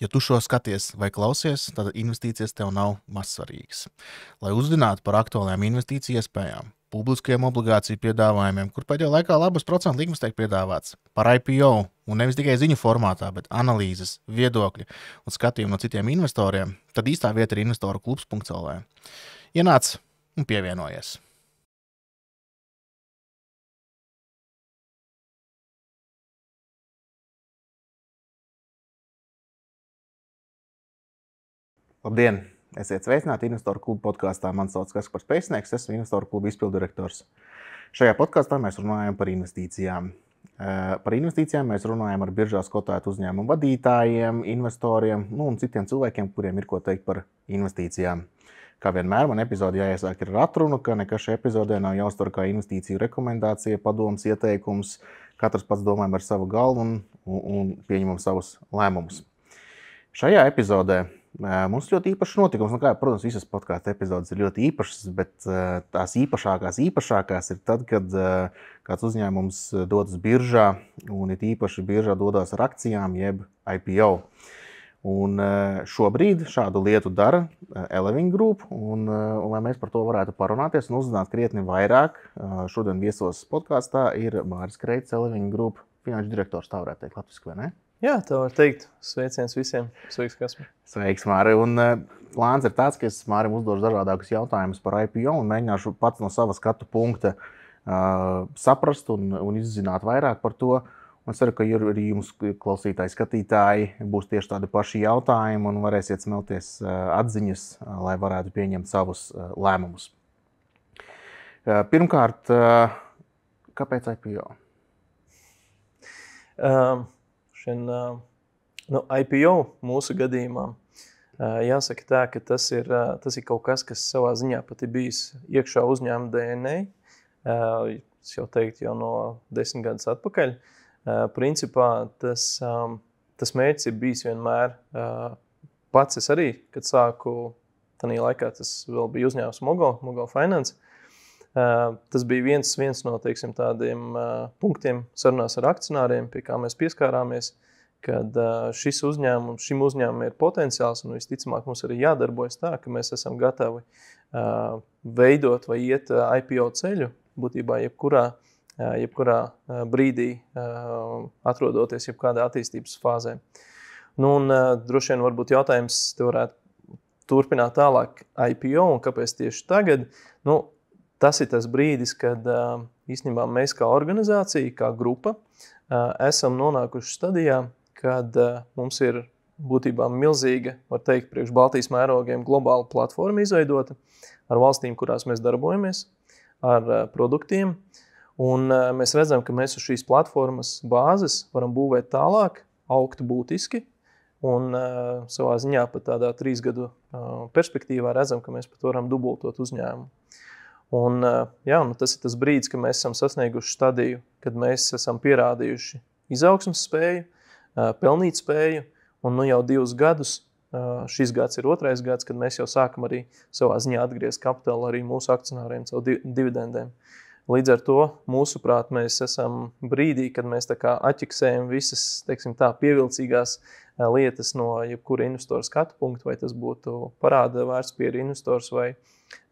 Ja tu šo skaties vai klausies, tad investīcijas tev nav mazsvarīgas. Lai uzzinātu par aktuālajām investīciju iespējām, publiskajiem obligāciju piedāvājumiem, kur pēdējā laikā labas procentu likmes tiek piedāvāts, par IPO un nevis tikai ziņu formātā, bet analīzes, viedokļi un skatījumu no citiem investoriem, tad īstā vieta ir investoruklubs.lv. Ienāc un pievienojies! Labdien! Esiet sveicināti Investoru klubu podkāstā. Mani sauc Kaspars Pēcnieks, esmu Investoru klubu izpildirektors. Šajā podkāstā mēs runājam par investīcijām. Par investīcijām mēs runājam ar biržās kotētu uzņēmumu vadītājiem, investoriem un citiem cilvēkiem, kuriem ir ko teikt par investīcijām. Kā vienmēr, man epizode jāiesāk ar atrunu, ka nekas šajā epizodē nav jāuztver kā investīciju rekomendācija, padoms, ieteikums. Katrs pats domājam ar savu galvu un pieņemam savus lēmumus. Šajā epizodē mums ļoti īpašs notikums. Protams, visas podkāstu epizodes ir ļoti īpašas, bet tās īpašākās ir tad, kad kāds uzņēmums dodas biržā, un it īpaši biržā dodas ar akcijām, jeb IPO. Un šobrīd šādu lietu dara Eleving Group, un lai mēs par to varētu parunāties un uzzināt krietni vairāk, šodien viesos podkāstā ir Māris Kreits, Eleving Group finanšu direktors, tā varētu teikt latviski, vai ne? Jā, tā var teikt. Sveiciens visiem. Sveiks, Kaspar. Sveiks, Māri. Un plāns ir tāds, ka es Mārim uzdošu dažādākus jautājumus par IPO un mēģināšu pats no sava skatu punkta saprast un izzināt vairāk par to. Un ceru, ka arī jums, klausītāji, skatītāji, būs tieši tādi paši jautājumi un varēsiet smelties atziņas, lai varētu pieņemt savus lēmumus. Pirmkārt, kāpēc IPO? IPO mūsu gadījumā jāsaka tā, ka tas ir kaut kas, kas savā ziņā pat ir bijis iekšā uzņēmuma DNA. Es jau teiktu jau no 10 gadus atpakaļ. Principā tas mērķis ir bijis vienmēr. Pats es arī, kad sāku, tanī laikā tas vēl bija uzņēmums Mogul Finance. Tas bija viens no tādiem punktiem sarunās ar akcionāriem, pie kā mēs pieskārāmies, kad šim uzņēmumam ir potenciāls un visticamāk mums arī jādarbojas tā, ka mēs esam gatavi veidot vai iet IPO ceļu, būtībā jebkurā brīdī atrodoties jebkādā attīstības fāzē. Droši vien varbūt jautājums te varētu turpināt tālāk IPO un kāpēc tieši tagad. Tas ir tas brīdis, kad īstenībā mēs kā organizācija, kā grupa, esam nonākuši stadijā, kad mums ir būtībā milzīga, var teikt, priekš Baltijas mērogiem globāla platforma izveidota ar valstīm, kurās mēs darbojamies, ar produktiem. Un mēs redzam, ka mēs uz šīs platformas bāzes varam būvēt tālāk, augt būtiski. Un savā ziņā pat tādā 3 gadu perspektīvā redzam, ka mēs pat varam dubultot uzņēmumu. Un, tas ir tas brīdis, kad mēs esam sasnieguši stadiju, kad mēs esam pierādījuši izaugsmes spēju, pelnīt spēju, un jau 2 gadus, šis gads ir 2. gads, kad mēs jau sākam arī savā ziņā atgriezt kapitālu arī mūsu akcionāriem caur dividendēm. Līdz ar to, mūsuprāt, mēs esam brīdī, kad mēs tā kā atķiksējam visas, pievilcīgās lietas no jebkura investora skatu punkta, vai tas būtu parāda vērtspapīra investors vai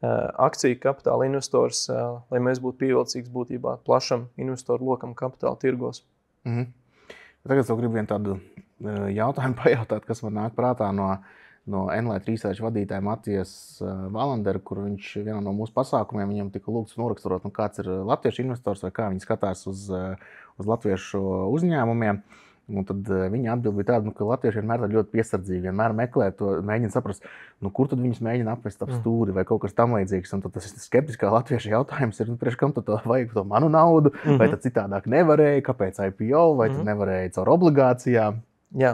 akciju kapitāla investors, lai mēs būtu pievilcīgs būtībā plašam investoru lokam kapitāla tirgos. Tagad es gribu vienu tādu jautājumu pajautāt, kas man nāk prātā no NLET Research vadītāja Matijas Valandera, kur viņš vienā no mūsu pasākumiem viņam tika lūgts noraksturot, kāds ir latviešu investors vai kā viņi skatās uz latviešu uzņēmumiem. Un tad viņa atbild bija tāda, ka latvieši vienmēr ir ļoti piesardzīgi, vienmēr meklē to, mēģina saprast, kur tad viņus mēģina apvest ap stūri vai kaut kas tam līdzīgs. Un tad tas skeptiskā latvieša jautājums ir, priekš kam tad vajag to manu naudu, vai tad citādāk nevarēja, kāpēc IPO, vai tad nevarēja caur obligācijām? Jā,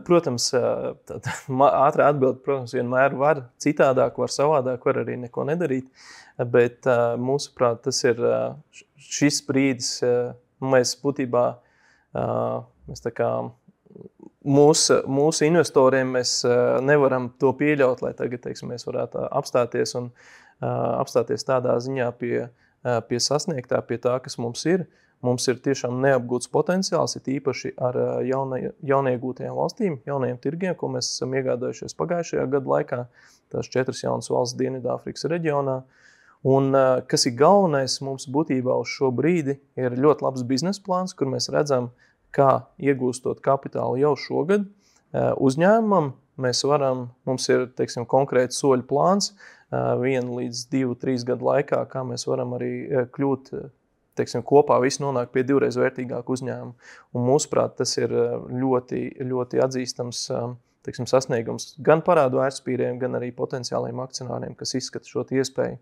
protams, ātrā atbilde, protams, vienmēr var citādāk, var savādāk, var arī neko nedarīt, bet mūsuprāt, tas ir šis brīdis, mēs būtībā mēs mūsu investoriem mēs nevaram to pieļaut, lai tagad, mēs varētu apstāties un apstāties tādā ziņā pie sasniegtā, pie tā, kas mums ir. mums ir tiešām neapgūts potenciāls, ir īpaši ar jauniegūtajām valstīm, jaunajiem tirgiem, ko mēs esam iegādājušies pagājušajā gadu laikā, tās 4 jaunas valsts Dienvidāfrikas reģionā. Un kas ir galvenais, mums būtībā uz šo brīdi ir ļoti labs biznesa plāns, kur mēs redzam, kā iegūstot kapitālu jau šogad uzņēmumam. Mums ir, teiksim, konkrēts soļu plāns 1 līdz 2-3 gadu laikā, kā mēs varam arī kļūt, teiksim, kopā visi nonāk pie 2x vērtīgāku uzņēmumu. Un mūsuprāt, tas ir ļoti, ļoti atzīstams, teiksim, sasniegums gan parādu vērtspapīriem, gan arī potenciāliem akcionāriem, kas izskata šo iespēju.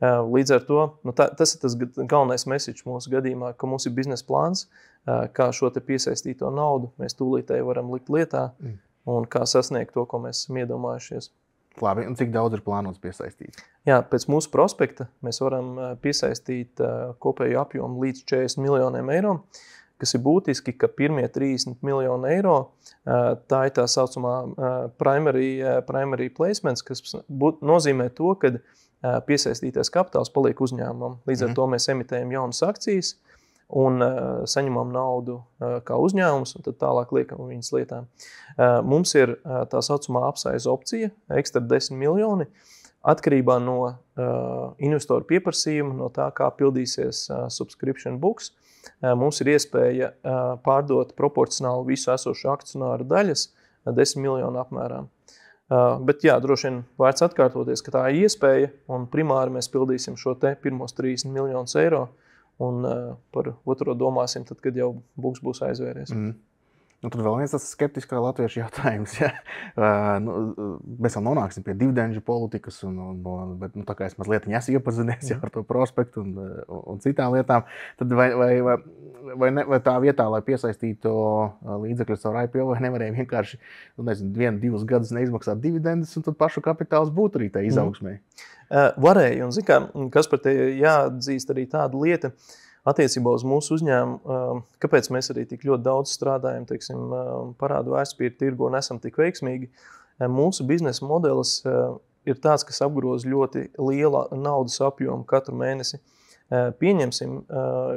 Līdz ar to, tas ir tas galvenais message mūsu gadījumā, ka mums ir biznesa plāns, kā šo te piesaistīto naudu mēs tūlītēji varam likt lietā un kā sasniegt to, ko mēs esam iedomājušies. Labi, un cik daudz ir plānots piesaistīt? Jā, pēc mūsu prospekta mēs varam piesaistīt kopēju apjomu līdz 40 miljoniem eiro, kas ir būtiski, ka pirmie 30 miljoni eiro, tā ir tā saucamā primary placements, kas nozīmē to, ka piesaistītais kapitāls paliek uzņēmumam. Līdz ar to mēs emitējam jaunas akcijas un saņemam naudu kā uzņēmums, un tad tālāk liekam viņas lietām. Mums ir tā saucamā upsize opcija, ekstra 10 miljoni, atkarībā no investoru pieprasījuma, no tā, kā pildīsies subscription books. Mums ir iespēja pārdot proporcionāli visu esošu akcionāru daļas 10 miljonu apmērā. Bet jā, droši vien vērts atkārtoties, ka tā ir iespēja, un primāri mēs pildīsim šo te pirmos 30 miljonus eiro, un par otro domāsim tad, kad jau buks būs aizvēries. Nu, tad vēl viens tas skeptiskā latviešu jautājums. Ja? Mēs vēl nonāksim pie dividendžu politikas, bet tā kā es mazliet esmu iepazinies ar to prospektu un citām lietām, tad vai tā vietā, lai piesaistītu līdzekļus ar IPO, vai nevarēja vienkārši 1-2 gadus neizmaksāt dividendus, un tad pašu kapitāls būtu arī tā izaugsmē? Varēja, un kas par te jāatzīst arī tāda lieta, attiecībā uz mūsu uzņēmumu, kāpēc mēs arī tik ļoti daudz strādājam, teiksim, parādu vērtspapīru tirgu un esam tik veiksmīgi. Mūsu biznesa modelis ir tāds, kas apgroz ļoti liela naudas apjomu katru mēnesi. Pieņemsim,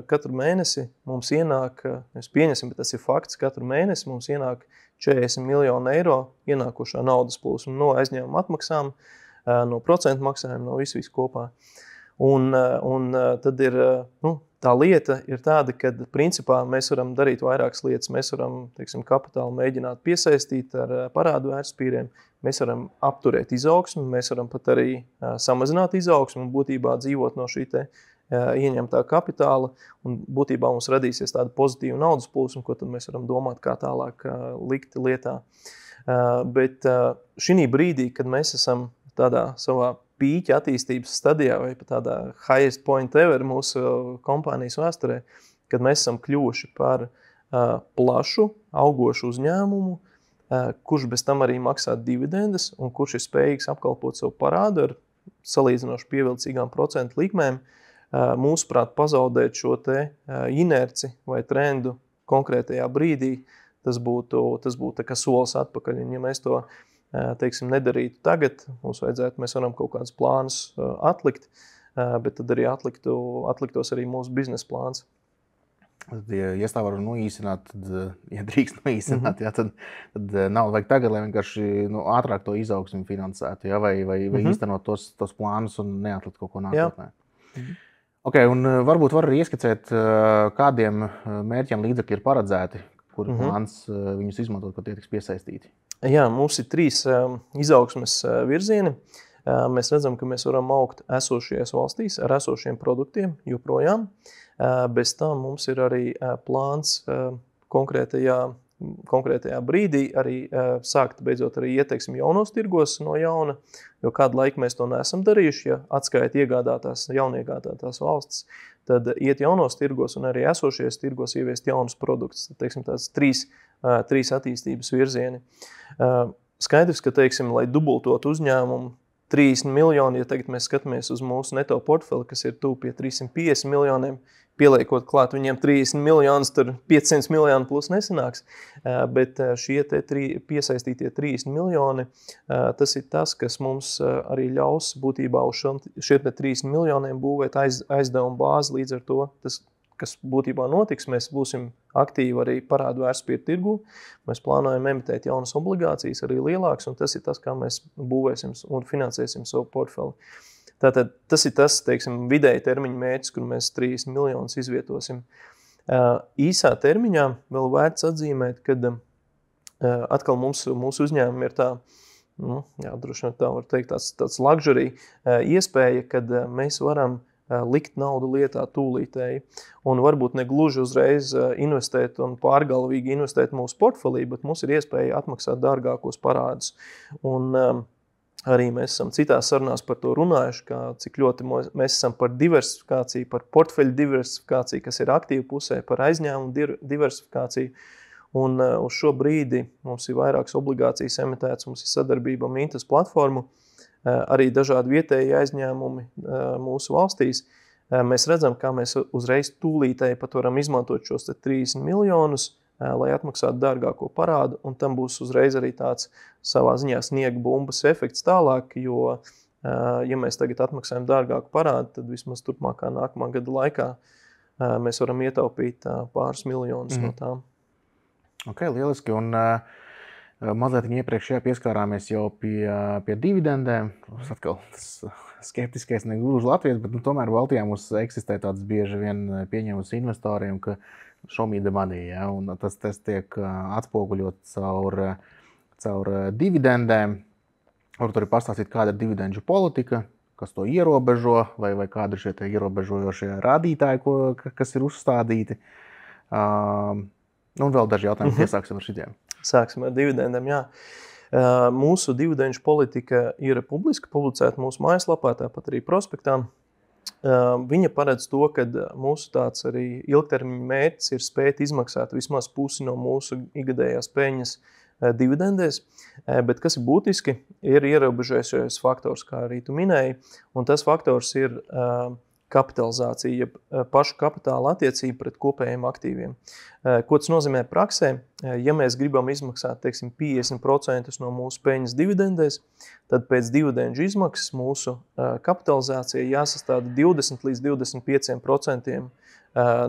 katru mēnesi mums ienāk, bet tas ir fakts, katru mēnesi mums ienāk 40 miljonu eiro ienākošā naudas plūsma no aizņēmuma atmaksām, no procentu maksājuma, no visu kopā. Un tad ir, tā lieta ir tāda, ka principā mēs varam darīt vairākas lietas. Mēs varam, teiksim, kapitālu mēģināt piesaistīt ar parādu vērtspapīriem, mēs varam apturēt izaugsmi, mēs varam pat arī samazināt izaugsmi un būtībā dzīvot no šī te ieņemtā kapitāla, un būtībā mums radīsies tāda pozitīva naudas plūsma, ko tad mēs varam domāt, kā tālāk likt lietā. Bet šī brīdī, kad mēs esam tādā savā pīķa attīstības stadijā vai pat tādā highest point ever mūsu kompānijas vēsturē, kad mēs esam kļuvuši par plašu, augošu uzņēmumu, kurš bez tam arī maksā dividendes un kurš ir spējīgs apkalpot savu parādu ar salīdzinoši pievilcīgām procentu likmēm, mūsuprāt pazaudēt šo te inerci vai trendu konkrētajā brīdī, tas būtu tā kā solis atpakaļ. Un ja mēs to teiksim, nedarītu tagad, mēs varam kaut kādus plānus atlikt, bet tad arī atliktos arī mūsu biznesa plāns. Ja tā varu noīsināt, tad, ja drīkst noīsināt, tad naudu vajag tagad, lai vienkārši ātrāk to izaugsmi finansētu, ja? vai īstenot tos plānus un neatlikt kaut ko nākotnē. Okay, un varbūt var arī ieskicēt, kādiem mērķiem līdzekļi ir paredzēti, kur plāns viņus izmantot, kad tie tiks piesaistīti. Jā, mums ir 3 izaugsmes virzieni. Mēs redzam, ka mēs varam augt esošajās valstīs ar esošiem produktiem joprojām. Bez tam mums ir arī plāns konkrētajā brīdī arī sākt beidzot arī ieteiksim jaunos tirgos no jauna, jo kādu laiku mēs to neesam darījuši, ja atskaita jauniegādātās valstis, tad iet jaunos tirgos un arī esošajos tirgos ieviest jaunus produktus. Teiksim, tās 3 attīstības virzieni. Skaidrs, ka, teiksim, lai dubultot uzņēmumu 30 miljoni, ja tagad mēs skatāmies uz mūsu neto portfeli, kas ir tuvu pie 350 miljoniem, pieliekot klāt viņiem 30 miljonus, tur 500 miljonu plus nesanāks. Bet šie piesaistītie 30 miljoni, tas ir tas, kas mums arī ļaus būtībā uz šiem 30 miljoniem būvēt aizdevumu bāzi. Līdz ar to tas kas būtībā notiks, mēs būsim aktīvi arī parādu vērtspapīru tirgu. Mēs plānojam emitēt jaunas obligācijas, arī lielākas, un tas ir tas, kā mēs būvēsim un finansēsim savu portfeli. Tātad tas ir tas, teiksim, vidēji termiņa mērķis, kur mēs 30 miljonus izvietosim. Īsā termiņā vēl vērts atzīmēt, kad atkal mūsu uzņēmumi ir tā, droši vien tā var teikt, tāds luxury iespēja, kad mēs varam likt naudu lietā tūlītēji. Un varbūt ne gluži uzreiz investēt un pārgalvīgi investēt mūsu portfelī, bet mums ir iespēja atmaksāt dārgākos parādus. Un arī mēs esam citās sarunās par to runājuši, cik ļoti mēs esam par diversifikāciju, par portfeļu diversifikāciju, kas ir aktīva pusē, par aizņēmumu diversifikāciju. Un uz šo brīdi mums ir vairākas obligācijas emitētas, mums ir sadarbība Mintas platformu, arī dažādi vietēji aizņēmumi mūsu valstīs. Mēs redzam, kā mēs uzreiz tūlītēji pat varam izmantot šos 30 miljonus, lai atmaksātu dārgāko parādu, un tam būs uzreiz arī tāds savā ziņā sniega bumbas efekts tālāk, jo, ja mēs tagad atmaksājam dārgāku parādu, tad vismaz turpmākā nākamā gada laikā mēs varam ietaupīt pāris miljonus no tām. Ok, lieliski. Un mazliet iepriekšējā pieskārāmies jau pie dividendēm. Atkal tas skeptiskais negluži Latvijas, bet tomēr Baltijā mums eksistē tāds bieži vien pieņēmums investoriem, ka show me the money, ja, un tas tiek atspoguļot caur dividendēm. Varbūt arī pastāstīt, kāda ir dividendžu politika, kas to ierobežo, vai kādi ir šie ierobežojošie rādītāji, kas ir uzstādīti. Un vēl daži jautājumi, iesāksim ar šitiem. Sāksim ar dividendiem, jā. Mūsu dividendžu politika ir publiski publicēta mūsu mājaslapā, tāpat arī prospektā. Viņa paredz to, ka mūsu tāds arī ilgtermiņa mērķis ir spēt izmaksāt vismaz pusi no mūsu ikgadējās peļņas dividendēs, bet kas ir būtiski, ir ierobežojošais faktors, kā arī tu minēji, un tas faktors ir kapitalizācija, pašu kapitāla attiecība pret kopējiem aktīviem. Ko tas nozīmē praksē? Ja mēs gribam izmaksāt, teiksim, 50% no mūsu peļņas dividendēs, tad pēc dividendžu izmaksas mūsu kapitalizācija jāsastāda 20 līdz 25%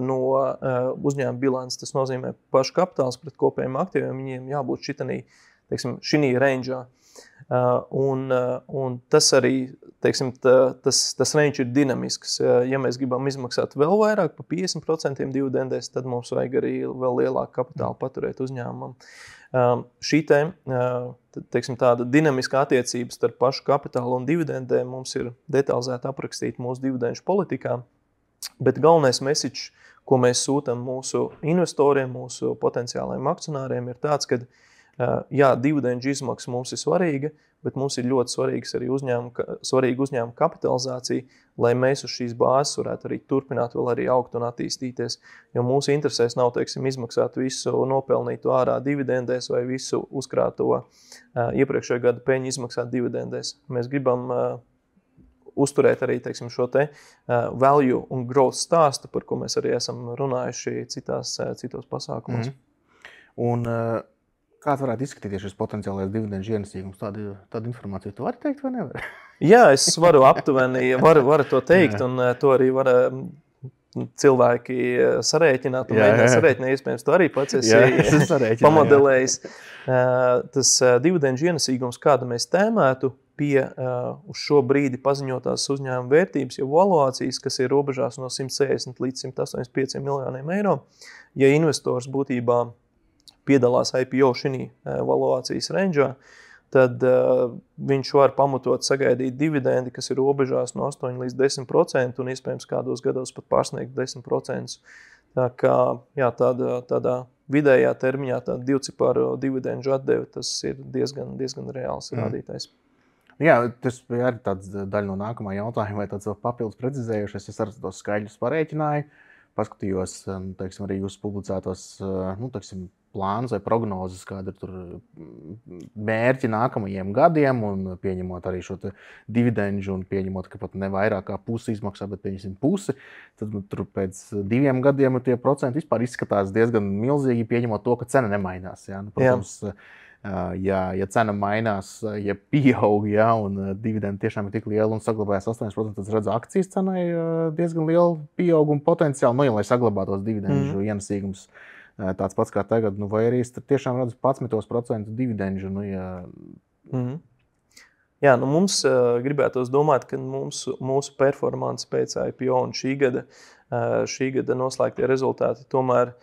no uzņēmuma bilances. Tas nozīmē pašu kapitāls pret kopējiem aktīviem, viņiem jābūt šinī range'ā. Un tas arī, teiksim, tas range ir dinamisks. Ja mēs gribam izmaksāt vēl vairāk pa 50% dividendēs, tad mums vajag arī vēl lielāku kapitālu paturēt uzņēmumam. Šī teiksim, tāda dinamiska attiecības starp pašu kapitālu un dividendēm mums ir detalizēti aprakstīta mūsu dividendžu politikā, bet galvenais message, ko mēs sūtam mūsu investoriem, mūsu potenciālajiem akcionāriem, ir tāds, ka jā, dividendžu izmaksa mums ir svarīga, bet mums ir ļoti svarīga arī uzņēmuma kapitalizācija, lai mēs uz šīs bāzes varētu arī turpināt vēl arī augt un attīstīties. Jo mūsu interesēs nav, teiksim, izmaksāt visu nopelnīto ārā dividendēs vai visu uzkrāto iepriekšējo gadu peļņu izmaksāt dividendēs. Mēs gribam uzturēt arī, teiksim, šo value un growth stāstu, par ko mēs arī esam runājuši citos pasākumos. Un kāds varētu izskatīties šis potenciālais dividendžu ienesīgums? Tādu informāciju tu vari teikt vai nevar? Jā, es varu aptuveni, varu to teikt, un to arī var cilvēki sarēķināt, un mēģināt sarēķināt, iespējams, to arī pats esi pamodelējis. Tas dividendžu ienesīgums, kādu mēs tēmētu pie uz šo brīdi paziņotās uzņēmuma vērtības, jau valuācijas, kas ir robežās no 160 līdz 185 miljoniem eiro, ja investors būtībā piedalās IPO šī valuācijas range'ā, tad viņš var pamatot sagaidīt dividendi, kas ir robežās no 8 līdz 10% un iespējams kādos gados pat pārsniegt 10%. Tā kā jā, tādā vidējā termiņā tāda divciparu dividendžu atdeve, tas ir diezgan reāls rādītājs. Jā, tas bija arī tāds daļa no nākamā jautājuma, vai tāds vēl papildus precizējušies. Es arī tos skaļus parēķināju, paskatījos, teiksim, arī jūs publicētos, teiksim, plānus vai prognozes, kāda ir tur mērķi nākamajiem gadiem, un pieņemot arī šo dividendžu, un pieņemot, ka pat ne vairāk kā pusi izmaksā, bet pieņemsim pusi, tad tur pēc 2 gadiem tie procenti vispār izskatās diezgan milzīgi, pieņemot to, ka cena nemainās. Ja? Protams, Ja cena mainās, ja pieaug, ja, un dividendi tiešām ir tik liela un saglabājas 8%, tad redz akcijas cenai diezgan lielu pieaugumu potenciālu, lai saglabātos dividendžu ienesīgums tāds pats kā tagad, vai arī es tiešām redzu 11% dividendžu, Jā, mums gribētos domāt, ka mūsu performance pēc IPO un šī gada noslēgtie rezultāti tomēr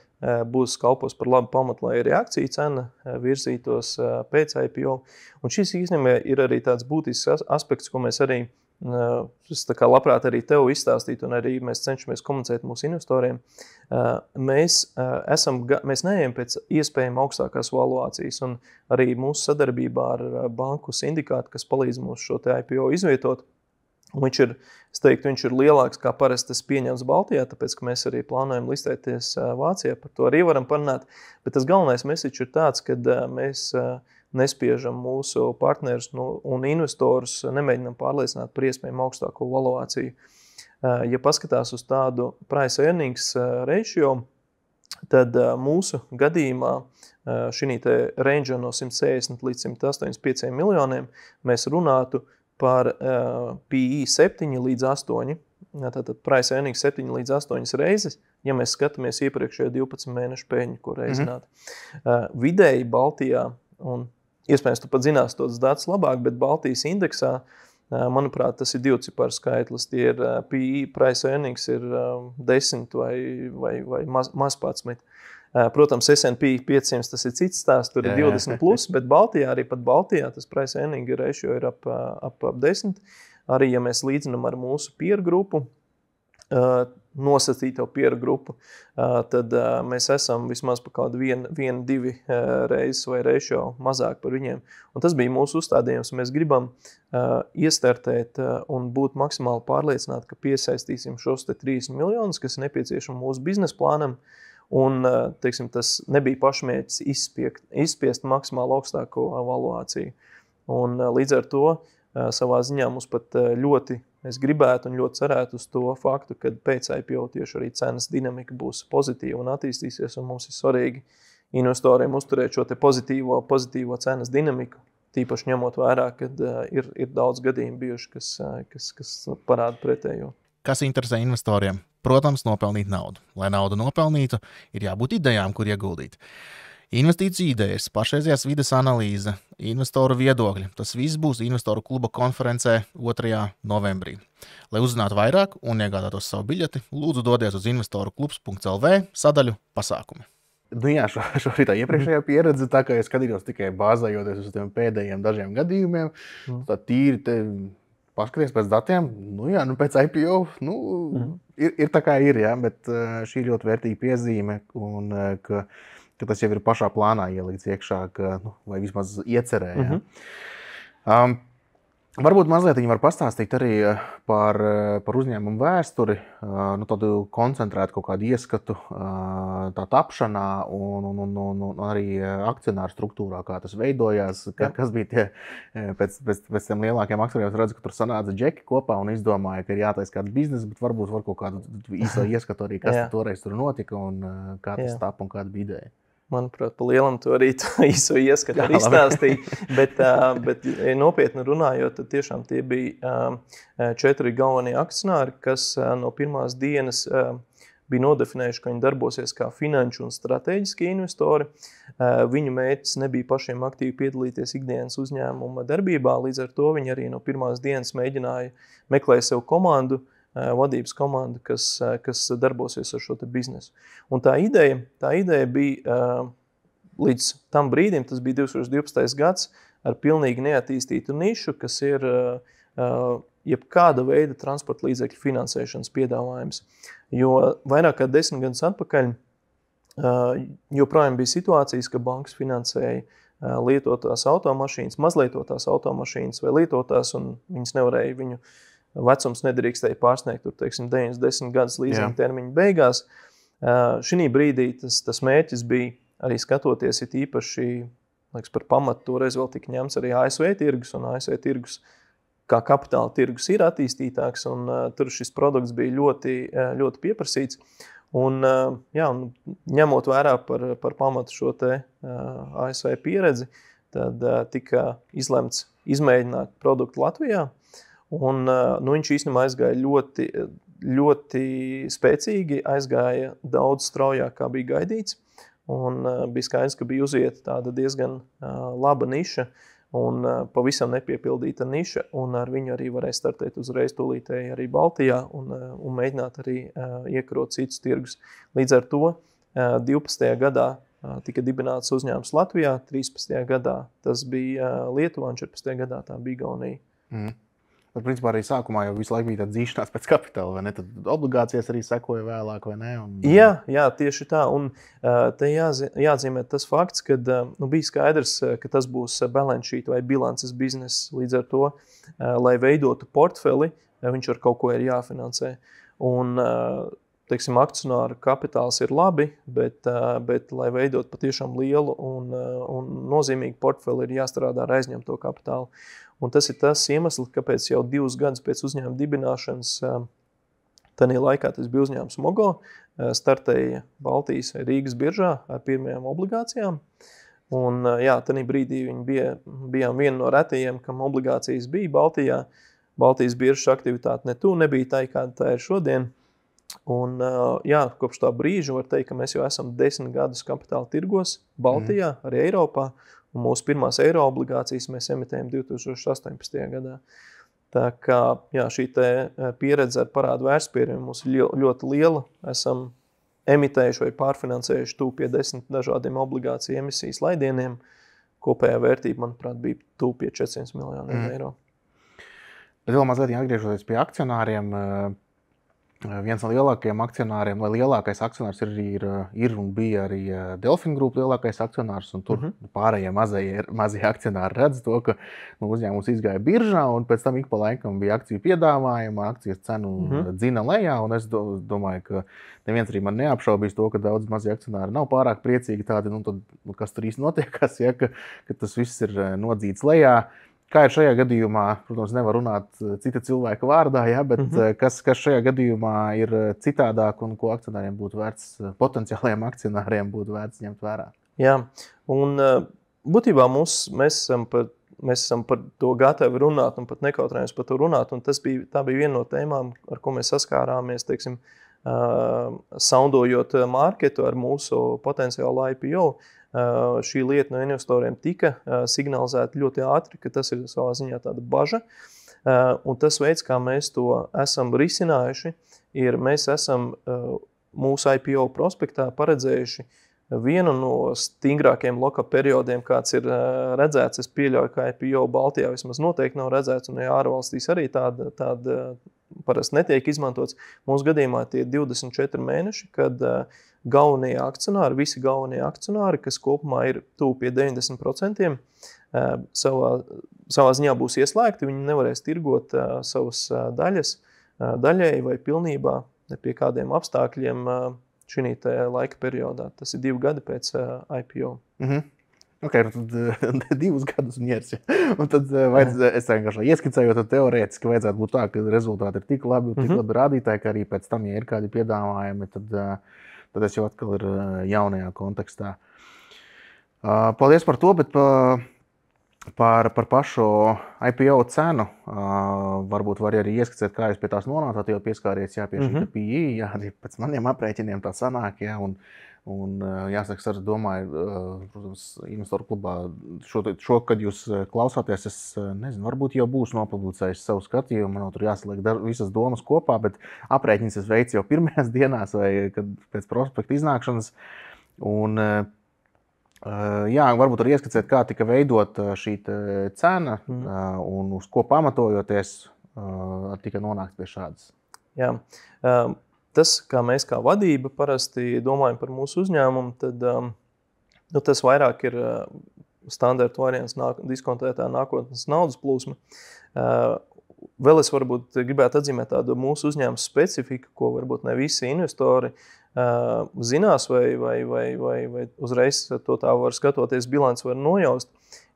būs kalpos par labu pamatu, lai arī akciju cena virzītos pēc IPO. Un šis īstenībā ir arī tāds būtisks aspekts, ko mēs arī labprāt arī tev izstāstīt, un arī mēs cenšamies komunicēt mūsu investoriem. Mēs neejam pēc iespējami augstākās valuācijas, un arī mūsu sadarbībā ar banku sindikātu, kas palīdz mums šo te IPO izvietot, viņš ir lielāks kā parasti tas pieņems Baltijā, tāpēc, ka mēs arī plānojam listēties Vācijā, par to arī varam parunāt. Bet tas galvenais message ir tāds, ka mēs nespiežam mūsu partnerus un investorus, nemēģinam pārliecināt par iespējami augstāko valuāciju. Ja paskatās uz tādu price earnings ratio, tad mūsu gadījumā šī te range no 160 līdz 185 miljoniem mēs runātu par PE 7 līdz 8, tātad price earnings 7 līdz 8 reizes, ja mēs skatāmies iepriekšējo 12 mēnešu peļņu, ko reizināt. Vidēji Baltijā, un iespējams tu pat zinās tos datus labāk, bet Baltijas indeksā, manuprāt, tas ir 2 ciparu skaitlis. Tie ir PE price earnings ir 10 vai maz 11. Protams, S&P 500 tas ir cits stāsts, tur ir 20+, bet Baltijā tas price earning ratio ir ap 10. Arī, ja mēs līdzinām ar mūsu peer grupu, nosacīto peer grupu, tad mēs esam vismaz pa kādu 1-2 reizes vai ratio mazāk par viņiem. Un tas bija mūsu uzstādījums. Mēs gribam iestartēt un būt maksimāli pārliecināti, ka piesaistīsim šos te 30 miljonus, kas ir nepieciešami mūsu biznesa plānam. Un, teiksim, tas nebija pašmērķis izspiest maksimāli augstāko valuāciju. Un līdz ar to savā ziņā mums pat ļoti, mēs gribētu un ļoti cerētu uz to faktu, ka pēc IPO tieši arī cenas dinamika būs pozitīva un attīstīsies, un mums ir svarīgi investoriem uzturēt šo te pozitīvo cenas dinamiku, tīpaši ņemot vērā, kad ir daudz gadījumu bijuši, kas parāda pretējo. Kas interesē investoriem? Protams, nopelnīt naudu. Lai naudu nopelnītu, ir jābūt idejām, kur ieguldīt. Investīciju idejas, pašreizējās vides analīze, investoru viedokļi. Tas viss būs investoru kluba konferencē 2. novembrī. Lai uzzinātu vairāk un iegādātos savu biļeti, lūdzu dodies uz investoruklubs.lv sadaļu pasākumi. Jā, šorīt tā iepriekšējā pieredze, tā kā es skatījos tikai bāzējoties uz tiem pēdējiem dažiem gadījumiem, tā tīri te paskaties pēc datiem, pēc IPO, ir tā kā ir, bet šī ir ļoti vērtīga piezīme, un ka tas jau ir pašā plānā ielikts iekšā, vai vismaz iecerē. Varbūt mazliet viņi var pastāstīt arī par uzņēmumu vēsturi, tādu koncentrētu kaut kādu ieskatu tā tapšanā un arī akcionāru struktūrā, kā tas veidojās, kas bija tie pēc tiem lielākiem akcionāriem. Es redzu, ka tur sanāca džeki kopā un izdomāja, ka ir jātais kāds biznesa, bet varbūt var kaut kādu īso ieskatu arī, kas toreiz tur notika un kā tas tap un kāda bija ideja. Manuprāt, pa lielam to arī īso ieskatu arī izstāstīja, bet nopietni runājot, tad tiešām tie bija 4 galvenie akcionāri, kas no pirmās dienas bija nodefinējuši, ka viņi darbosies kā finanšu un strateģiski investori. Viņu mērķis nebija pašiem aktīvi piedalīties ikdienas uzņēmuma darbībā, līdz ar to viņi arī no pirmās dienas meklēja sev komandu, vadības komandu, kas darbosies ar šo te biznesu. Un tā ideja bija līdz tam brīdim, tas bija 2012. gads, ar pilnīgi neattīstītu nišu, kas ir jebkāda veida transporta līdzekļu finansēšanas piedāvājums. Jo vairāk kā 10 gadus atpakaļ joprojām bija situācijas, ka bankas finansēja lietotās automašīnas, mazlietotās automašīnas vai lietotās, un viņas nevarēja viņu vecums nedrīkstēja pārsniegt, 9-10 gadus līdzīga termiņa beigās. Šī brīdī tas mērķis bija arī skatoties it īpaši, par pamatu toreiz vēl tika ņemts arī ASV tirgus, un ASV tirgus kā kapitāla tirgus ir attīstītāks, un tur šis produkts bija ļoti, ļoti pieprasīts. Un ņemot vērā par pamatu šo te ASV pieredzi, tad tika izlemts izmēģināt produktu Latvijā. Un, viņš īstenībā aizgāja ļoti spēcīgi, aizgāja daudz straujāk, kā bija gaidīts. Un bija skaidrs, ka bija uziet tāda diezgan laba niša un pavisam nepiepildīta niša, un ar viņu arī varēja startēt uzreiz tūlītēji arī Baltijā un mēģināt arī iekarot citus tirgus. Līdz ar to 12. gadā tika dibināts uzņēmums Latvijā, 13. gadā tas bija Lietuvā un 14. gadā tā bija Igaunija. Bet, principā, arī sākumā jau visu laiku bija tāda dzīšanās pēc kapitāla, vai ne? Tad obligācijas arī sekoja vēlāk, vai ne? Jā, tieši tā. Un te jāatzīmē tas fakts, ka bija skaidrs, ka tas būs balance sheet vai bilances bizness. Līdz ar to, lai veidotu portfeli, viņš ar kaut ko ir jāfinansē. Un, teiksim, akcionāru kapitāls ir labi, bet lai veidot patiešām lielu un nozīmīgu portfeli, ir jāstrādā ar aizņemto kapitālu. Un tas ir tas iemesls, kāpēc jau 2 gadus pēc uzņēmuma dibināšanas, tādā laikā tas bija uzņēmums Mogo, startēja Baltijas Rīgas biržā ar pirmajām obligācijām. Un tādā brīdī viņi bijām viena no retajiem, kam obligācijas bija Baltijā. Baltijas biržas aktivitāte nebija tā, kāda tā ir šodien. Un kopš tā brīža var teikt, ka mēs jau esam 10 gadus kapitāla tirgos Baltijā, arī Eiropā. Un mūsu pirmās eiro obligācijas mēs emitējam 2018. gadā. Tā kā šī pieredze ar parādu vērtspapīriem mums ir ļoti liela. Esam emitējuši vai pārfinansējuši pie 10 dažādiem obligāciju emisijas laidieniem. Kopējā vērtība, manuprāt, bija pie 400 miljoniem eiro. Bet vēl mazliet atgriežoties pie akcionāriem. Viens no lielākajiem akcionāriem, vai lielākais akcionārs ir un bija arī Delfin Group lielākais akcionārs, un tur pārējie mazie akcionāri redz to, ka uzņēmums izgāja biržā, un pēc tam ik pa laikam bija akciju piedāvājuma, akcijas cenu dzina lejā, un es domāju, ka neviens arī man neapšaubīs to, ka daudz mazie akcionāri nav pārāk priecīgi tādi, tad, kas tur īsti notiekās, ka tas viss ir nodzīts lejā. Kā ir šajā gadījumā, protams, nevar runāt cita cilvēka vārdā, bet kas šajā gadījumā ir citādāk un ko akcionāriem būtu vērts, potenciālajiem akcionāriem būtu vērts ņemt vērā? Jā, un būtībā mēs esam par to gatavi runāt un pat nekautrējamies par to runāt, un tā bija viena no tēmām, ar ko mēs saskārāmies, teiksim, soundojot marketu ar mūsu potenciālu IPO. Šī lieta no investoriem tika signalizēta ļoti ātri, ka tas ir savā ziņā tāda baža. Un tas veids, kā mēs to esam risinājuši, ir mēs esam mūsu IPO prospektā paredzējuši vienu no stingrākiem lock-up periodiem, kāds ir redzēts. Es pieļauju, ka IPO Baltijā vismaz noteikti nav redzēts, un ārvalstīs arī tāda parasti netiek izmantots. Mūsu gadījumā tie 24 mēneši, kad galvenie akcionāri, visi galvenie akcionāri, kas kopumā ir tuvu pie 90%, savā ziņā būs ieslēgti, viņi nevarēs tirgot savas daļas daļēji vai pilnībā pie kādiem apstākļiem šī laika periodā. Tas ir 2 gadi pēc IPO. Okay, tad 2 gadus miers. Un tad es vienkārši ieskicēju, tad teorētiski vajadzētu būt tā, ka rezultāti ir tik labi rādītāji, ka arī pēc tam, ja ir kādi piedāvājumi, tad es jau atkal ir jaunajā kontekstā. Paldies par to, bet par pašu IPO cenu varbūt var arī ieskicēt, kā jūs pie tās nonācāt, jo pieskāries pie šī PE, arī pēc maniem aprēķiniem tā sanāk, un jāsaka, es domāju, protams, investoru klubā šo, kad jūs klausāties, es nezinu, varbūt jau būšu nopublicējis savu skatījumu, man tur jāsaliek visas domas kopā, bet aprēķins es veicu jau pirmajās dienās vai kad pēc prospekta iznākšanas. Un, varbūt arī ieskicēt, kā tika veidot šī cena un uz ko pamatojoties tika nonākt pie šādas. Jā. Tas, kā mēs kā vadība parasti domājam par mūsu uzņēmumu, tad tas vairāk ir standarta variants diskontētā nākotnes naudas plūsma. Vēl es varbūt gribētu atzīmēt tādu mūsu uzņēmumu specifiku, ko varbūt ne visi investori zinās vai uzreiz to tā var skatoties bilants var nojaust,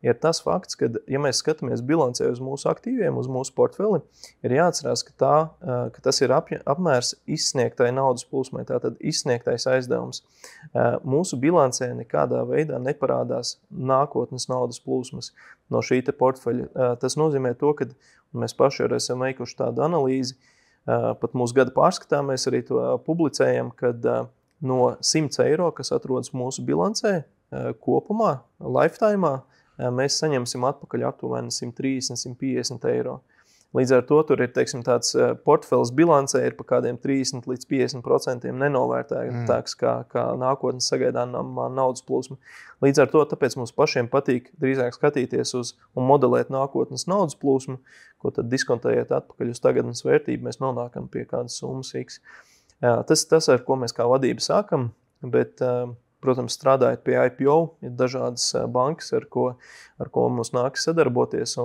ir tas fakts, ka, ja mēs skatāmies bilancē uz mūsu aktīviem, uz mūsu portfeli, ir jāatcerās, ka tas ir apmērs izsniegtai naudas plūsmai, tātad izsniegtais aizdevums. Mūsu bilancē nekādā veidā neparādās nākotnes naudas plūsmas no šī te portfeļa. Tas nozīmē to, ka mēs paši arī esam veikuši tādu analīzi, pat mūsu gada pārskatā mēs arī to publicējam, kad no 100 eiro, kas atrodas mūsu bilancē kopumā, lifetime'ā, mēs saņemsim atpakaļ aptuveni 130, 150 eiro. Līdz ar to tur ir, teiksim, tāds portfels bilancē ir pa kādiem 30 līdz 50% nenovērtētāks kā nākotnes sagaidāmā naudas plūsma. Līdz ar to tāpēc mums pašiem patīk drīzāk skatīties uz un modelēt nākotnes naudas plūsmu, ko tad diskontējot atpakaļ uz tagadnes vērtību, mēs nonākam pie kādas summas X. Tas, ar ko mēs kā vadība sākam, bet, protams, strādājot pie IPO, ir dažādas bankas, ar ko mums nākas sadarboties,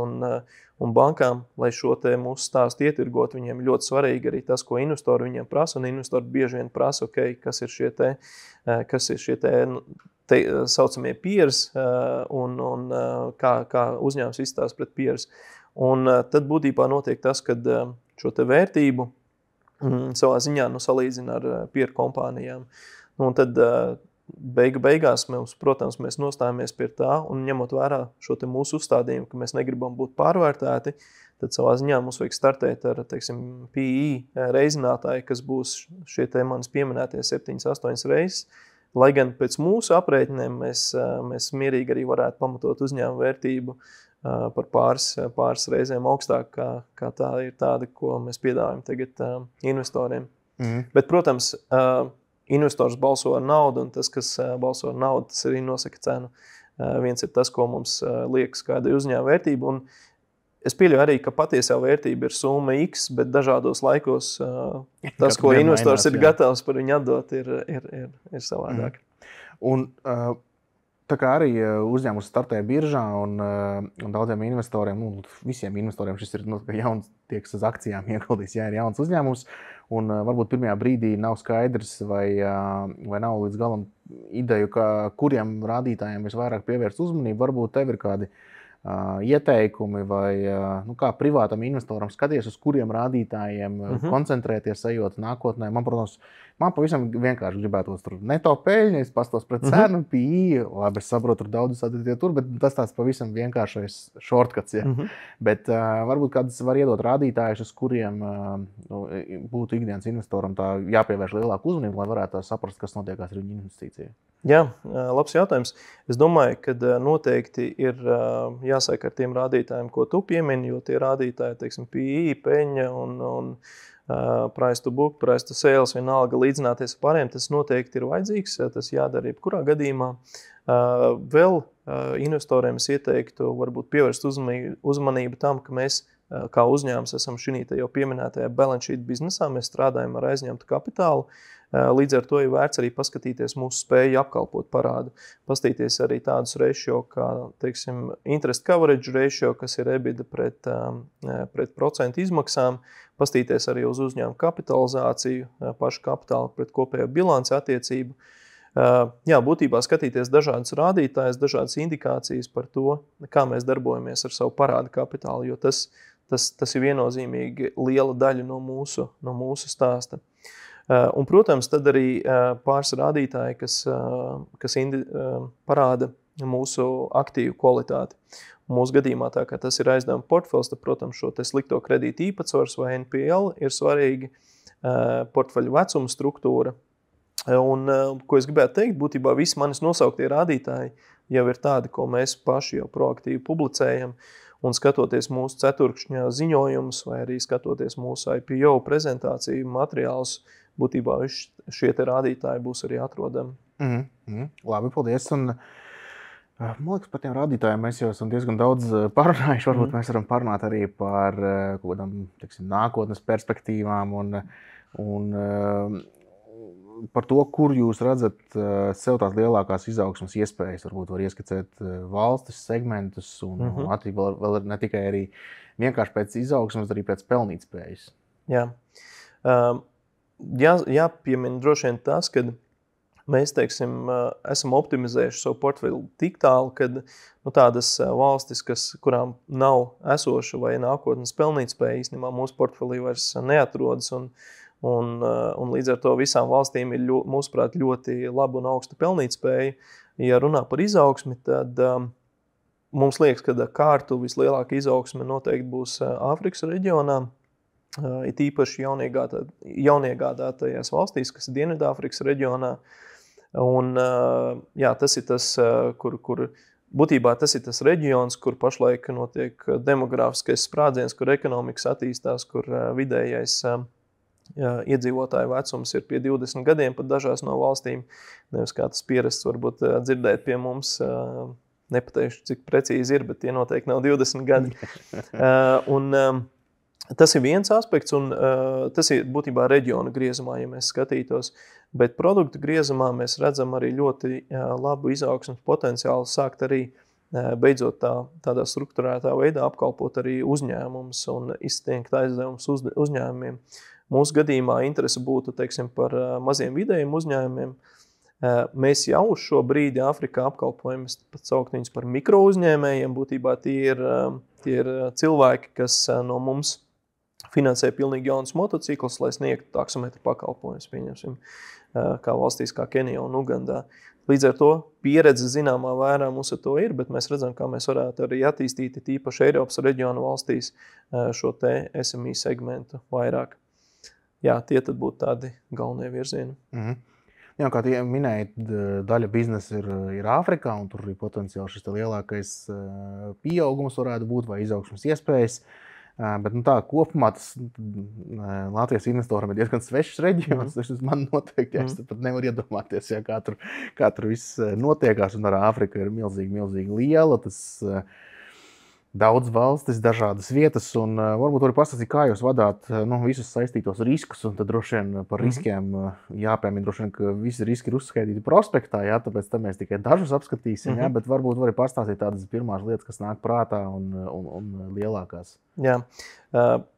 un bankām, lai šo te mūsu stāstu ietirgot, viņiem ļoti svarīgi arī tas, ko investori viņiem prasa, un investori bieži vien prasa, kas ir šie te saucamie peers, un kā uzņēmums izstās pret peers. Un tad būtībā notiek tas, kad šo te vērtību savā ziņā salīdzina ar peer kompānijām. Un tad beigās mēs nostājamies pie tā un ņemot vērā šo te mūsu uzstādījumu, ka mēs negribam būt pārvērtēti, tad savā ziņā mums vajag startēt ar, teiksim, PE reizinātāju, kas būs šie te manis pieminētie 7-8 reizes, lai gan pēc mūsu aprēķiniem mēs mierīgi arī varētu pamatot uzņēmumu vērtību par pāris reizēm augstāk, kā tā ir tāda, ko mēs piedāvājam tagad investoriem. Bet, protams, investors balso ar naudu, un tas, kas balso ar naudu, tas arī nosaka cenu. Viens ir tas, ko mums liekas kāda ir uzņēmuma vērtība, un es pieļauju arī, ka patiesā vērtība ir summa X, bet dažādos laikos tas, ko investors ir gatavs par viņu atdot, ir savādāk. Un tā kā arī uzņēmums startē biržā un daudziem investoriem, visiem investoriem šis ir jauns, tie, kas uz akcijām ieguldīs, ir jauns uzņēmums, un varbūt pirmajā brīdī nav skaidrs vai nav līdz galam ideju, kuriem rādītājiem visvairāk pievērst uzmanību. Varbūt tev ir kādi ieteikumi vai kā privātam investoram skaties, uz kuriem rādītājiem koncentrēties, ejot nākotnē. Man pavisam vienkārši gribētos tur neto peļņu, es pastos pret cenu, PE, labi, es saprotu, tur daudz sadarbību tur, bet tas tāds pavisam vienkāršais shortcuts. Ja. Bet varbūt kādas var iedot rādītājus, uz kuriem būtu ikdienas investoram tā jāpievērš lielāku uzmanību, lai varētu saprast, kas notiekās ar viņu investīciju. Jā, labs jautājums. Es domāju, ka noteikti ir jāsaka ar tiem rādītājiem, ko tu piemini, jo tie rādītāji, teiksim, PE, peļņa un price to book, price to sales, vienalga līdzināties ar pārējiem, tas noteikti ir vajadzīgs, tas jādara jebkurā gadījumā. Vēl investoriem es ieteiktu varbūt pievērst uzmanību tam, ka mēs kā uzņēmums esam šī jau pieminētajā balance sheet biznesā, mēs strādājam ar aizņemtu kapitālu. Līdz ar to ir vērts arī paskatīties mūsu spēju apkalpot parādu. Pastīties arī tādus ratio, kā, teiksim, interest coverage ratio, kas ir EBITDA pret procentu izmaksām. Pastīties arī uz uzņēmumu kapitalizāciju, pašu kapitālu pret kopējo bilanci attiecību. Jā, būtībā skatīties dažādas rādītājas, dažādas indikācijas par to, kā mēs darbojamies ar savu parādu kapitālu, jo tas ir viennozīmīgi liela daļa no mūsu stāsta. Un, protams, tad arī pāris rādītāji, kas parāda mūsu aktīvu kvalitāti. Mūsu gadījumā, tā kā tas ir aizdevuma portfels, tad, protams, šo te slikto kredītu īpatsvars vai NPL ir svarīgi, portfeļu vecuma struktūra. Un, ko es gribētu teikt, būtībā visi manis nosauktie rādītāji jau ir tādi, ko mēs paši jau proaktīvi publicējam. Un skatoties mūsu ceturkšņā ziņojumus vai arī skatoties mūsu IPO prezentāciju materiālus, būtībā šie te rādītāji būs arī atrodami. Labi, paldies. Un, man liekas, par tiem rādītājiem mēs jau esam diezgan daudz parunājuši. Varbūt mēs varam parunāt arī par kaut kādām, teiksim, nākotnes perspektīvām un par to, kur jūs redzat sev tās lielākās izaugsmas iespējas. Varbūt var ieskicēt valstis, segmentus un vēl ne tikai arī vienkārši pēc izaugsmas, arī pēc pelnītspējas. Jā. Jāpiemina droši vien tas, ka Mēs, teiksim, esam optimizējuši savu portfeli tik tālu, kad tādas valstis, kurām nav esoša vai nākotnes pelnītspēja, īstenībā mūsu portfelī vairs neatrodas, un līdz ar to visām valstīm ir, mūsuprāt, ļoti laba un augsta pelnītspēja. Ja runā par izaugsmi, tad mums liekas, ka kārtu vislielāka izaugsme noteikti būs Āfrikas reģionā, it īpaši jauniegādātajās valstīs, kas ir Dienvidāfrikas reģionā. Un, tas ir tas, būtībā tas ir tas reģions, kur pašlaik notiek demografiskais sprādziens, kur ekonomikas attīstās, kur vidējais iedzīvotāju vecums ir pie 20 gadiem, pat dažās no valstīm. Nevis kā tas pierasts varbūt dzirdēt pie mums, nepateikšu, cik precīzi ir, bet tie noteikti nav 20 gadi. Tas ir viens aspekts, un tas ir būtībā reģiona griezumā, ja mēs skatītos. Bet produktu griezumā mēs redzam arī ļoti labu izaugsmes potenciālu sākt arī beidzot tādā strukturētā veidā apkalpot arī uzņēmumus un izsniegt aizdevumus uzņēmumiem. Mūsu gadījumā interese būtu, teiksim, par maziem vidējiem uzņēmumiem. Mēs jau uz šo brīdi Āfrikā apkalpojam, pat saukt viņus par mikro uzņēmējiem. Būtībā tie ir cilvēki, kas no mums finansē pilnīgi jaunus motociklus, lai sniegtu taksometru pakalpojumus, pieņemsim, kā valstīs kā Kenijā un Ugandā. Līdz ar to pieredze zināmā vērā mums ar to ir, bet mēs redzam, kā mēs varētu arī attīstīt tīpaši Eiropas reģionu valstīs šo te SMI segmentu vairāk. Jā, tie tad būtu tādi galvenie virzieni. Jā, kā tie minēja, daļa biznesa ir Āfrikā, un tur ir potenciāli šis lielākais pieaugums varētu būt vai izaugsmas iespējas. Bet tā kopumā tas Latvijas investoram ir diezgan svešs reģions. Man noteikti, es pat nevaru iedomāties, kā tur viss notiekās. Un ar Āfriku ir milzīgi liela. Tas daudz valstis, dažādas vietas. Un varbūt arī pastāstīt, kā jūs vadāt visus saistītos riskus. Un tad droši vien par riskiem jāpiemina, droši vien, ka visi riski ir uzskaitīti prospektā. Jā, tāpēc mēs tikai dažus apskatīsim. Jā, bet varbūt arī pastāstīt tādas pirmās lietas, kas nāk prātā un lielākās. Jā.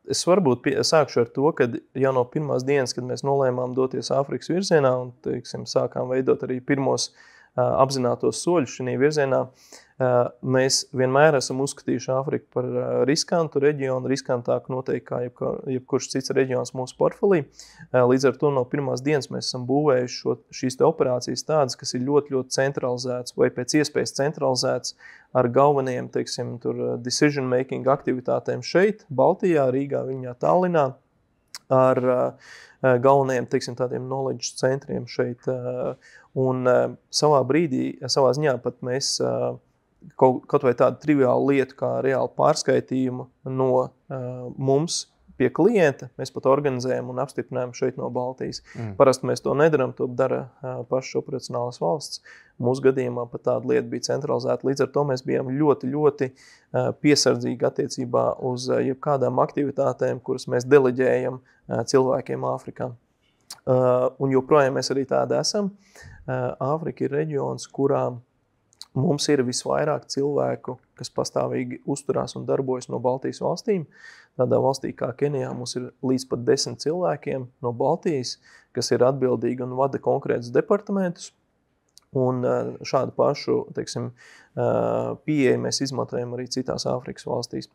Es varbūt sākšu ar to, ka jau no pirmās dienas, kad mēs nolēmām doties Āfrikas virzienā un, teiksim, sākām veidot arī pirmos apzinātos soļus šajā virzienā, mēs vienmēr esam uzskatījuši Āfriku par riskantu reģionu, riskantāku noteikti kā jebkurš cits reģions mūsu portfelī. Līdz ar to no pirmās dienas mēs esam būvējuši šīs te operācijas tādas, kas ir ļoti centralizētas vai pēc iespējas centralizētas ar galvenajiem, teiksim, decision making aktivitātēm šeit, Baltijā, Rīgā, Viļņā, Tallinā, ar galvenajiem, teiksim, tādiem knowledge centriem šeit. Un savā ziņā pat mēs kaut vai tādu triviālu lietu kā reālu pārskaitījumu no mums pie klienta, mēs pat organizējam un apstiprinājam šeit no Baltijas. Parasti mēs to nedaram, to dara pašas operacionālās valsts. Mūsu gadījumā pat tāda lieta bija centralizēta. Līdz ar to mēs bijām ļoti piesardzīgi attiecībā uz jebkādām aktivitātēm, kuras mēs deleģējam cilvēkiem Āfrikā. Un joprojām mēs arī tādi esam. Āfrika ir reģions, kurā mums ir visvairāk cilvēku, kas pastāvīgi uzturās un darbojas no Baltijas valstīm. Tādā valstī kā Kenijā mums ir līdz pat 10 cilvēkiem no Baltijas, kas ir atbildīgi un vada konkrētus departamentus. Un šādu pašu, teiksim, pieeju mēs izmantojam arī citās Āfrikas valstīs.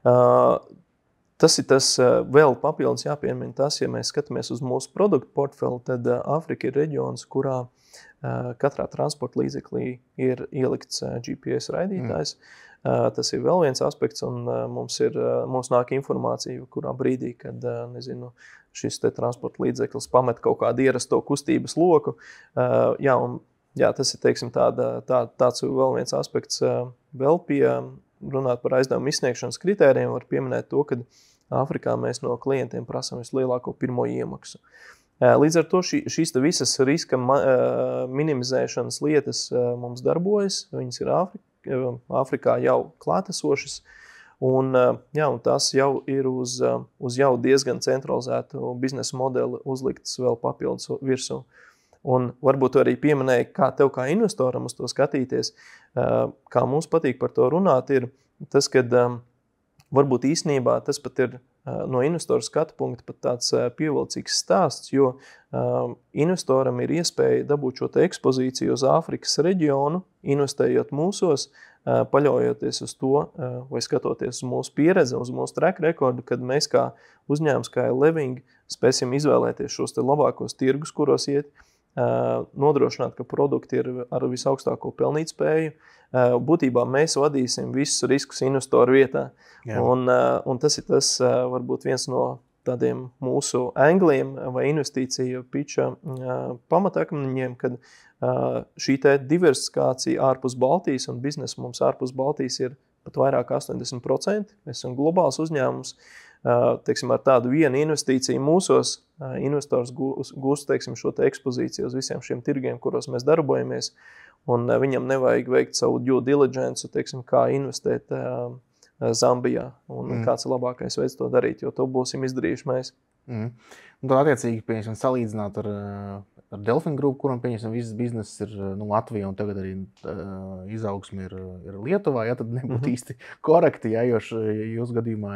Tas ir tas vēl papildus jāpiemina tas, ja mēs skatāmies uz mūsu produktu portfeli, tad Āfrika ir reģions, kurā katrā transporta līdzeklī ir ielikts GPS raidītājs. Tas ir vēl viens aspekts, un mums nāk informācija, kurā brīdī, kad, šis te transporta līdzeklis pamet kaut kādu ierasto kustības loku. Tas ir, teiksim, tāds vēl viens aspekts. Vēl pie runāt par aizdevumu izsniegšanas kritērijiem var pieminēt to, ka Āfrikā mēs no klientiem prasām vislielāko pirmo iemaksu. Līdz ar to šīs visas riska minimizēšanas lietas mums darbojas, viņas ir Āfrikā jau klātesošas, un tās jau ir uz jau diezgan centralizētu biznesa modeli uzliktas vēl papildus virsū. Un varbūt arī pieminēja, kā tev kā investoram uz to skatīties, kā mums patīk par to runāt, ir tas, kad varbūt īstenībā tas pat ir no investora skatu punkta pat tāds pievilcīgs stāsts, jo investoram ir iespēja dabūt šo te ekspozīciju uz Āfrikas reģionu, investējot mūsos, paļaujoties uz to vai skatoties uz mūsu pieredzi, uz mūsu track rekordu, kad mēs kā uzņēmums, kā Living, spēsim izvēlēties šos te labākos tirgus, kuros iet, nodrošināt, ka produkti ir ar visaugstāko pelnītspēju. Būtībā mēs vadīsim visus riskus investoru vietā. Un tas ir tas, varbūt viens no tādiem mūsu angliem vai investīciju piča pamatakmeņiem, kad šī te diversifikācija ārpus Baltijas un biznesa mums ārpus Baltijas ir pat vairāk 80%. Mēs esam globāls uzņēmums. Teiksim, ar tādu vienu investīciju mūsos, investors gūst teiksim, šo te ekspozīciju uz visiem šiem tirgiem, kuros mēs darbojamies, un viņam nevajag veikt savu due diligence, teiksim, kā investēt Zambijā, un kāds ir labākais veids to darīt, jo to būsim izdarījuši mēs. Un tad attiecīgi, pieņemsim, salīdzināt ar Delfin grupu, kuram, pieņemsim, viss bizness ir Latvijā, un tagad arī izaugsme ir Lietuvā, ja tad nebūtu īsti korekti, ja, jo jūsu gadījumā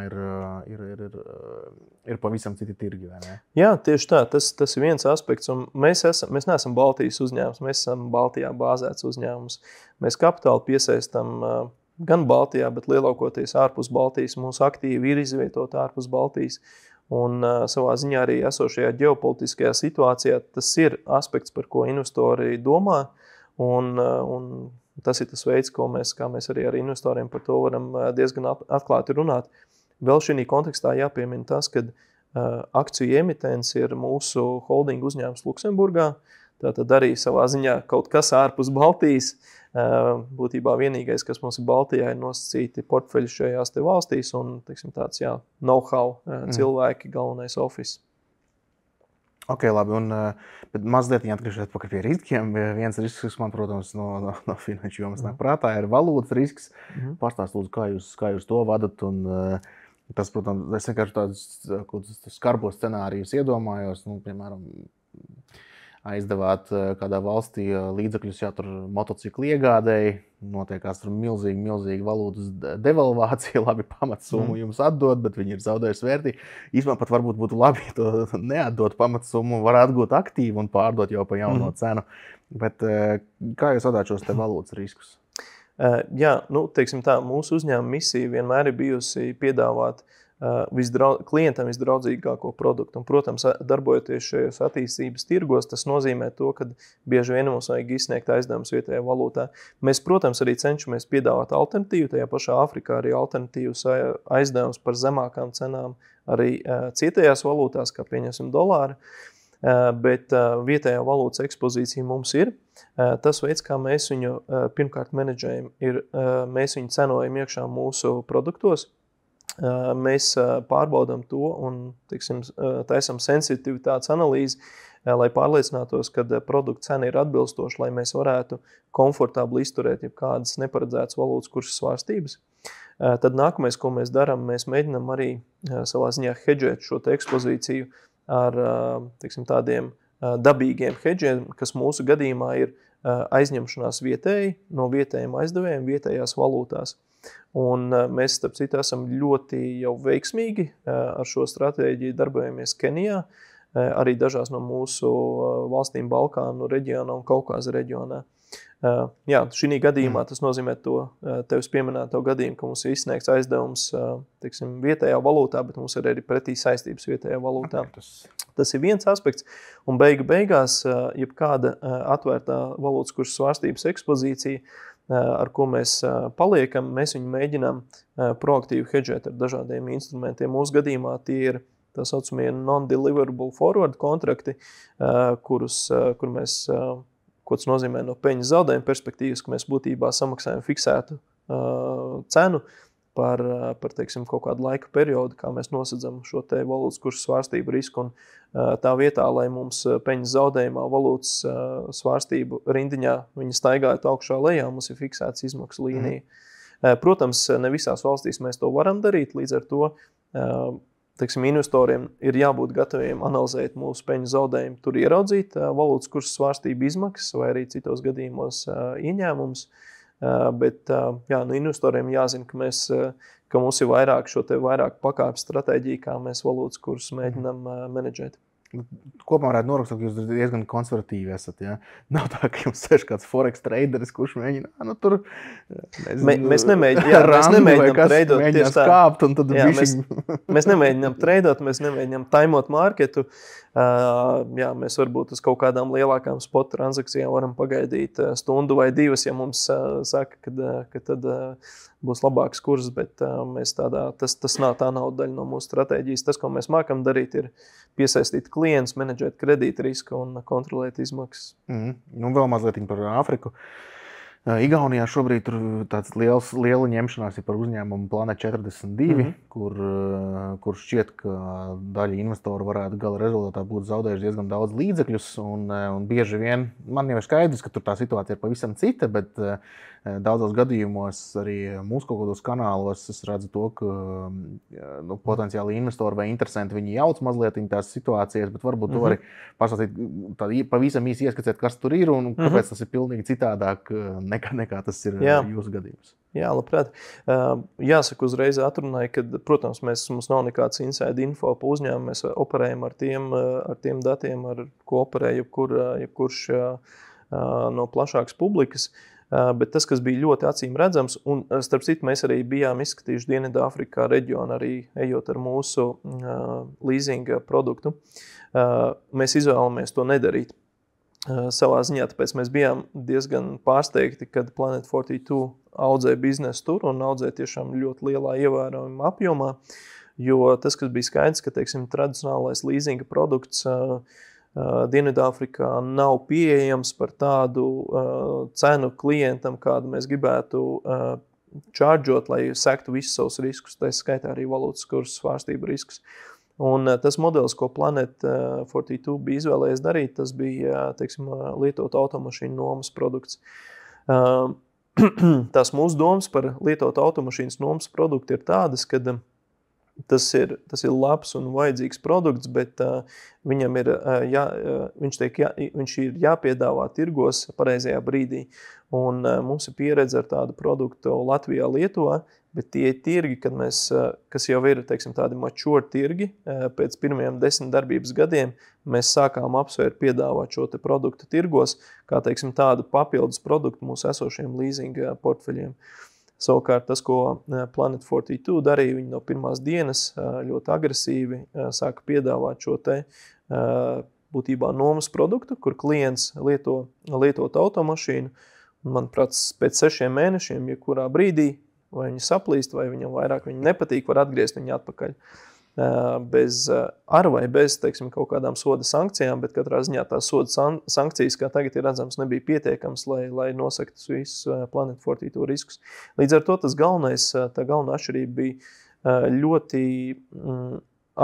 ir pavisam citi tirgi, vai ne? Jā, tieši tā, tas ir viens aspekts, un mēs neesam Baltijas uzņēmums, mēs esam Baltijā bāzēts uzņēmums. Mēs kapitālu piesaistam gan Baltijā, bet lielākoties ārpus Baltijas. Mūsu aktīvi ir izvietoti ārpus Baltijas. Un savā ziņā arī esošajā ģeopolitiskajā situācijā tas ir aspekts, par ko investori domā. Un tas ir tas veids, kā mēs arī ar investoriem par to varam diezgan atklāti runāt. Vēl šī kontekstā jāpiemina tas, ka akciju emitents ir mūsu holdingu uzņēmums Luksemburgā. Tātad arī savā ziņā kaut kas ārpus Baltijas. Būtībā vienīgais, kas mums ir Baltijā, ir nosacīti portfeļi šajās te valstīs un, teiksim, tāds, know-how cilvēki, galvenais office. Ok, labi, bet mazliet atgriežoties atpakaļ pie riskiem. Viens risks, kas man, protams, no finanšu jomas nāk prātā, ir valūtas risks. Pastāst, lūdzu, kā jūs to vadat, un tas, protams, es vienkārši tādus skarbos scenārijus iedomājos, piemēram, aizdevāt kādā valstī līdzekļus, ja tur motocikli iegādēji, notiekās tur milzīgi valūtas devalvācija, labi pamatsummu jums atdod, bet viņi ir zaudējuši vērtību. Īstumā pat varbūt būtu labi to neatdot pamatsummu, var atgūt aktīvi un pārdot jau pa jauno cenu. Bet kā jūs vadāt šos te valūtas riskus? Jā, teiksim tā, mūsu uzņēmuma misija vienmēr ir bijusi piedāvāt klientam visdraudzīgāko produktu. Un, protams, darbojoties šajos attīstības tirgos, tas nozīmē to, ka bieži vien mums vajag izsniegt aizdevumus vietējā valūtā. Mēs, protams, arī cenšamies piedāvāt alternatīvu, tajā pašā Āfrikā arī alternatīvas aizdevumus par zemākām cenām arī cietajās valūtās, kā pieņemsim dolāri. Bet vietējā valūtas ekspozīcija mums ir. Tas veids, kā mēs viņu pirmkārt menedžējam, ir mēs viņu cenojam iekšā mūsu produktos. Mēs pārbaudam to un, teiksim, taisam sensitivitātes analīzi, lai pārliecinātos, ka produkta cena ir atbilstoša, lai mēs varētu komfortabli izturēt jebkādas neparedzētas valūtas kursa svārstības. Tad nākamais, ko mēs darām, mēs mēģinam arī savā ziņā hedžēt šo te ekspozīciju ar, teiksim, tādiem dabīgiem hedžiem, kas mūsu gadījumā ir aizņemšanās vietēji no vietējiem aizdevējiem vietējās valūtās. Un mēs, starp citu, esam ļoti jau veiksmīgi ar šo stratēģiju darbojamies Kenijā, arī dažās no mūsu valstīm Balkānu reģionā un Kaukāza reģionā. Jā, šī gadījumā tas nozīmē to tevis pieminēto gadījumu, ka mums ir izsniegts aizdevums, teiksim, vietējā valūtā, bet mums ir arī pretī saistības vietējā valūtā. Tas ir viens aspekts, un beigās, jebkāda atvērtā valūtas kursa svārstības ekspozīcija, ar ko mēs paliekam, mēs viņu mēģinām proaktīvi hedžēt ar dažādiem instrumentiem. Mūsu gadījumā tie ir tā saucamie non-deliverable forward kontrakti, kur mēs, ko tas nozīmē no peļņas zaudējuma perspektīvas, ka mēs būtībā samaksājam fiksētu cenu par teiksim, kaut kādu laika periodu, kā mēs nosedzam šo te valūtas kursa svārstību risku. Un tā vietā, lai mums peļņas zaudējumā valūtas svārstību rindiņā viņa staigājot augšā lejā, mums ir fiksēts izmaksu līnija. Protams, ne visās valstīs mēs to varam darīt, līdz ar to teiksim, investoriem ir jābūt gataviem analizēt mūsu peļņas zaudējumu, tur ieraudzīt valūtas kursa svārstību izmaksas vai arī citos gadījumos ieņēmumus. Bet jā, no investoriem jāzina, ka mums ir vairāk šo te vairāk pakāpju stratēģiju, kā mēs valūtas kursus mēģinām menedžēt. Kopumā varētu norakstīt, ka jūs diezgan konservatīvi esat. Ja? Nav tā, ka jums sēž kāds forex traderis, kurš mēģina, tur... Mēs nemēģinām treidot tieši tā. Skāpt, un tad mēs nemēģinām treidot, mēs nemēģinām taimot marketu. Mēs varbūt uz kaut kādām lielākām spot transakcijām varam pagaidīt stundu vai divas, ja mums saka, ka tad būs labāks kurs, bet tas nav daļa no mūsu stratēģijas. Tas, ko mēs mākam darīt, ir piesaistīt klientus, menedžēt kredīta risku un kontrolēt izmaksas. Vēl mazliet par Āfriku. Igaunijā šobrīd tur tāds liela ņemšanās ir par uzņēmumu Planet 42, kur šķiet, ka daļa investoru varētu gala rezultātā būt zaudējuši diezgan daudz līdzekļus. Un bieži vien, man jau ir skaidrs, ka tur tā situācija ir pavisam cita, bet daudzos gadījumos arī mūsu kaut kādos kanālos es redzu to, ka potenciāli investori vai interesanti viņi jauc mazliet tās situācijas, bet varbūt tu vari pastāstīt pavisam īsi ieskicēt, kas tur ir un kāpēc tas ir pilnīgi citādāk nekā tas ir jūsu gadījums. Jā, labprāt. Jāsaka uzreiz atrunāja, ka, protams, mums nav nekāds inside info pa uzņēmumu, mēs operējam ar tiem datiem, ar ko operē jebkurš no plašākas publikas. Bet tas, kas bija ļoti acīm redzams, un starp citu mēs arī bijām izskatījuši Dienvidāfrikā reģionu, arī ejot ar mūsu leasinga produktu, mēs izvēlamies to nedarīt. Savā ziņā, tāpēc mēs bijām diezgan pārsteigti, kad Planet 42 audzēja biznesu tur un audzēja tiešām ļoti lielā ievērojumā apjomā, jo tas, kas bija skaidrs, ka, teiksim, tradicionālais leasinga produkts Dienvidāfrikā nav pieejams par tādu cenu klientam, kādu mēs gribētu čārdžot, lai sektu visus savus riskus, tā skaitā arī valūtas kursu svārstību riskus. Un tas modelis, ko Planet 42 bija izvēlējies darīt, tas bija, teiksim, lietot automašīnu nomas produkts. Tās mūsu domas par lietot automašīnas nomas produktu ir tādas, ka tas ir labs un vajadzīgs produkts, bet viņam ir, viņš ir jāpiedāvā tirgos pareizajā brīdī. Un mums ir pieredze ar tādu produktu Latvijā, Lietuvā, bet tie tirgi, kas jau ir, teiksim, tādi mature tirgi, pēc pirmajiem 10 darbības gadiem, mēs sākām apsvērt piedāvāt šo te produktu tirgos, kā, teiksim, tādu papildus produktu mūsu esošiem leasinga portfeļiem. Savukārt tas, ko Planet 42 darīja, viņi no pirmās dienas ļoti agresīvi sāka piedāvāt šo te būtībā nomas produktu, kur klients lietot automašīnu. Manuprāt, pēc 6 mēnešiem, ja kurā brīdī, vai viņi saplīst, vai viņam vairāk viņi nepatīk, var atgriezt viņu atpakaļ. Ar vai bez, teiksim, kaut kādām soda sankcijām, bet katrā ziņā tās soda sankcijas, kā tagad ir redzams, nebija pietiekams, lai nosaktu visus Planet 42 riskus. Līdz ar to tā galvenā atšķirība bija ļoti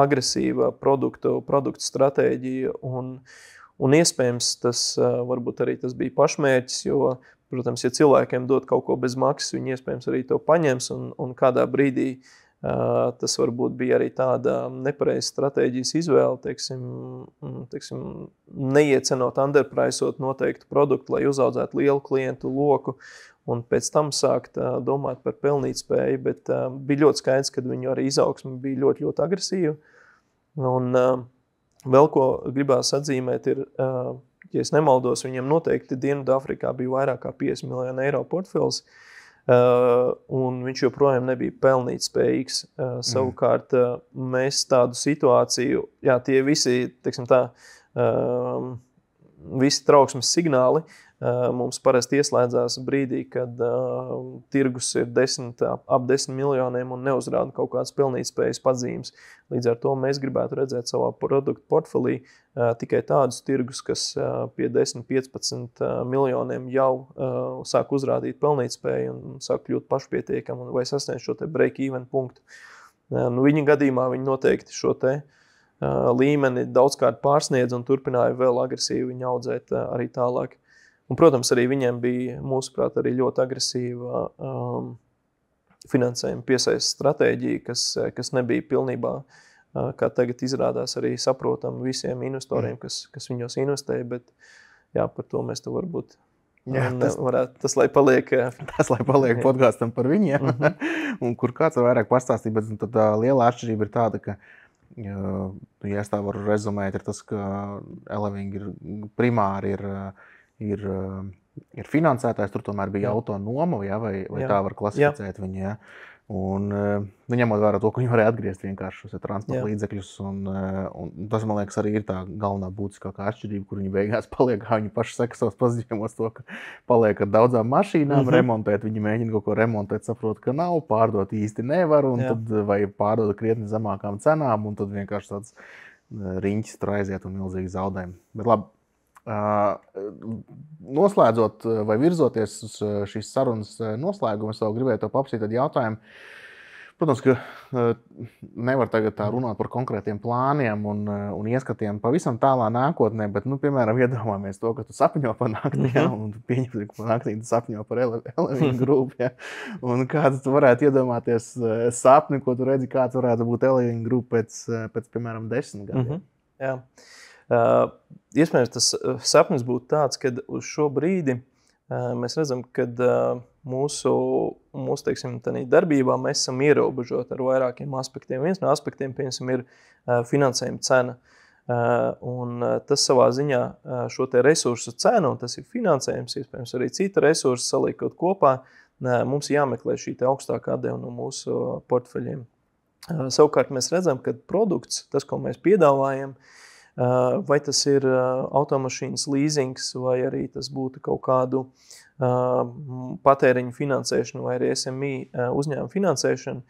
agresīva produktu stratēģija un iespējams tas varbūt arī tas bija pašmērķis, jo, protams, ja cilvēkiem dod kaut ko bez maksas, viņi iespējams arī to paņems un kādā brīdī tas varbūt bija arī tāda nepareiza stratēģijas izvēle, teiksim, neiecenot, underpriceot noteiktu produktu, lai uzaudzētu lielu klientu loku un pēc tam sākt domāt par pelnītspēju, bet bija ļoti skaidrs, ka viņu arī izaugsme bija ļoti, ļoti agresīva. Un vēl ko gribās atzīmēt ir, ja es nemaldos, viņiem noteikti Dienvidāfrikā bija vairāk kā 50 miljonu eiro portfels, un viņš joprojām nebija pelnīt spējīgs. Savukārt mēs tādu situāciju, tie visi, teiksim tā, visi trauksmes signāli mums parasti ieslēdzās brīdī, kad tirgus ir ap 10 miljoniem un neuzrāda kaut kādas pelnītspējas pazīmes. Līdz ar to mēs gribētu redzēt savā produktu portfelī tikai tādus tirgus, kas pie 10-15 miljoniem jau sāk uzrādīt pelnītspēju un sāk kļūt pašpietiekami vai sasniegt šo te break-even punktu. Viņa gadījumā viņi noteikti šo te līmeni daudzkārt pārsniedz un turpināja vēl agresīvi viņu audzēt arī tālāk. Un, protams, arī viņiem bija, mūsuprāt, arī ļoti agresīva finansējuma piesaistes stratēģija, kas nebija pilnībā, kā tagad izrādās, arī saprotam visiem investoriem, kas viņos investēja, bet jā, par to mēs te varbūt Jā, tas, lai paliek... Tas, lai paliek podkāstam par viņiem. Un kur kāds vairāk pastāstīja, bet tad tā liela atšķirība ir tāda, ka, ja es tā varu rezumēt, ir tas, ka Eleving primāri ir finansētājs, tur tomēr bija autonoma, vai tā var klasificēt viņu, jā. Un ņemot vērā to, ka viņi varēja atgriezt vienkārši šos transporta līdzekļus, un tas, man liekas, arī ir tā galvenā būtiskākā atšķirība, kur viņi beigās paliek, kā viņi paši saka savos paziņojumos to, ka paliek ar daudzām mašīnām, remontēt, viņi mēģina kaut ko remontēt, saprot, ka nav, pārdot īsti nevar, un tad vai pārdot krietni zemākām cenām, un tad vienkārši tāds riņķis tur aiziet un milzīgi zaudējumi. Bet labi. Noslēdzot vai virzoties uz šīs sarunas noslēgumu, es vēl gribēju tev paprasīt tādu jautājumu. Protams, ka nevar tagad tā runāt par konkrētiem plāniem un ieskatiem pavisam tālā nākotnē, bet, piemēram, iedomājamies to, ka tu sapņo par naktī, un tu pieņem, ka par naktī tu sapņo par Eleving Group, un kāds tu varētu iedomāties sapni, ko tu redzi, kāds varētu būt Eleving Group pēc piemēram, 10 gadiem. Jā. Iespējams, tas sapnis būtu tāds, ka uz šo brīdi mēs redzam, ka mūsu teiksim, darbībā mēs esam ierobežoti ar vairākiem aspektiem. Viens no aspektiem, piemēram, ir finansējuma cena. Un tas savā ziņā šo te resursu cenu, un tas ir finansējums, iespējams, arī cita resursa saliekot kopā, mums jāmeklē šī te augstākā atdeva no mūsu portfeļiem. Savukārt mēs redzam, ka produkts, tas, ko mēs piedāvājam, vai tas ir automašīnas līzings, vai arī tas būtu kaut kādu patēriņu finansēšanu, vai arī SMI uzņēmumu finansēšanu,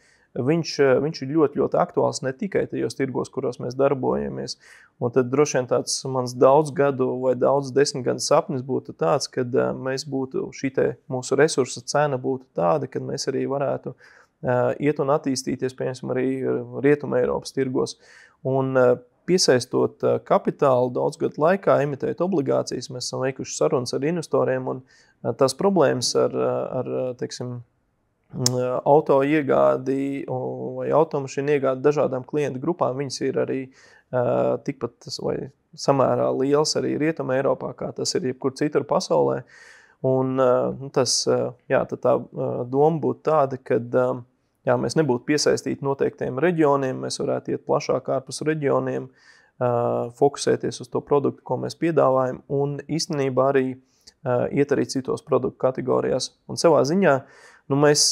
viņš ir ļoti, ļoti aktuāls ne tikai tajos tirgos, kuros mēs darbojamies. Un tad droši vien tāds mans daudz gadu vai daudz 10 gadu sapnis būtu tāds, kad mēs būtu šī te mūsu resursa cena būtu tāda, kad mēs arī varētu iet un attīstīties, piemēram, arī Rietuma Eiropas tirgos. Un piesaistot kapitālu daudz gadu laikā, emitēt obligācijas, mēs esam veikuši sarunas ar investoriem, un tās problēmas ar teiksim, auto iegādi vai automašīnu iegādi dažādām klientu grupām, viņas ir arī tikpat vai samērā liels arī Rietuma Eiropā, kā tas ir jebkur citur pasaulē. Un tas, tad tā doma būtu tāda, kad mēs nebūtu piesaistīti noteiktiem reģioniem, mēs varētu iet plašāk ārpus reģioniem, fokusēties uz to produktu, ko mēs piedāvājam, un īstenībā arī iet arī citos produktu kategorijās. Un savā ziņā, mēs,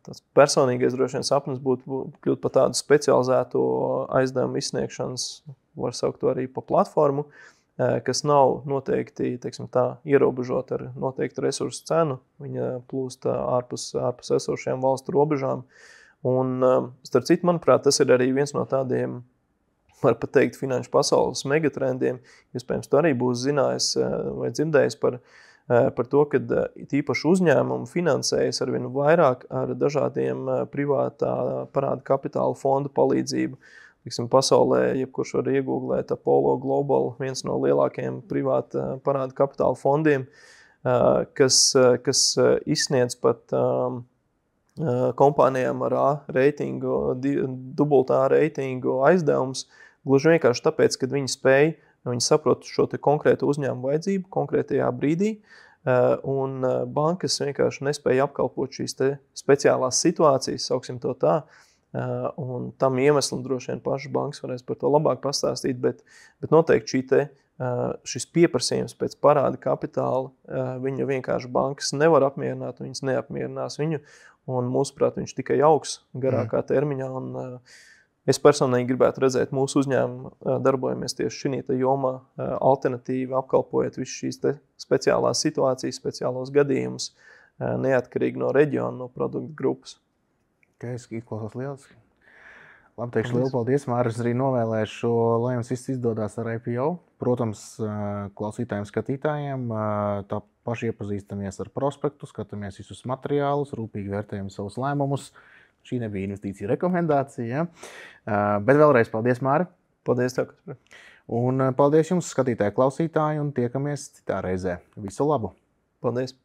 tāds personīgais droši vien sapnis būtu kļūt par tādu specializēto aizdevumu izsniegšanas, var saukt to arī pa platformu, kas nav noteikti, teiksim tā, ierobežot ar noteiktu resursu cenu. Viņa plūst ārpus esošajām valstu robežām. Un, starp citu, manuprāt, tas ir arī viens no tādiem, var pat teikt, finanšu pasaules megatrendiem. Iespējams, tu arī būsi zinājis vai dzirdējis par to, ka tīpaši uzņēmumi finansējas arvien vairāk ar dažādiem privātā parāda kapitāla fondu palīdzību. Pasaulē, jebkurš var iegūglēt Apollo Global, viens no lielākajiem privāta parāda kapitāla fondiem, kas izsniedz pat kompānijām ar A reitingu, dubultā reitingu aizdevums, gluži vienkārši tāpēc, kad viņi saprot šo te konkrētu uzņēmumu vajadzību konkrētajā brīdī, un bankas vienkārši nespēja apkalpot šīs te speciālās situācijas, sauksim to tā. Un tam iemeslam droši vien pašas bankas varēs par to labāk pastāstīt, bet noteikti šis pieprasījums pēc parāda kapitāla, viņa vienkārši bankas nevar apmierināt, viņas neapmierinās viņu, un mūsuprāt, viņš tikai augs garākā termiņā, un es personīgi gribētu redzēt mūsu uzņēmumu darbojamies tieši šī jomā alternatīvi, apkalpojot visu šīs te speciālās situācijas, speciālos gadījumus, neatkarīgi no reģiona, no produktu grupas. Es izklausos lieliski. Labi, teikšu lielu paldies, Māris, arī novēlēšu, lai jums viss izdodās ar IPO. Protams, klausītājiem, skatītājiem, tā paši iepazīstamies ar prospektu, skatāmies visus materiālus, rūpīgi vērtējam savus lēmumus. Šī nebija investīcija rekomendācija, bet vēlreiz paldies, Māri. Paldies tev, Kaspar. Un paldies jums, skatītāji, klausītāji, un tiekamies citā reizē. Visu labu! Paldies!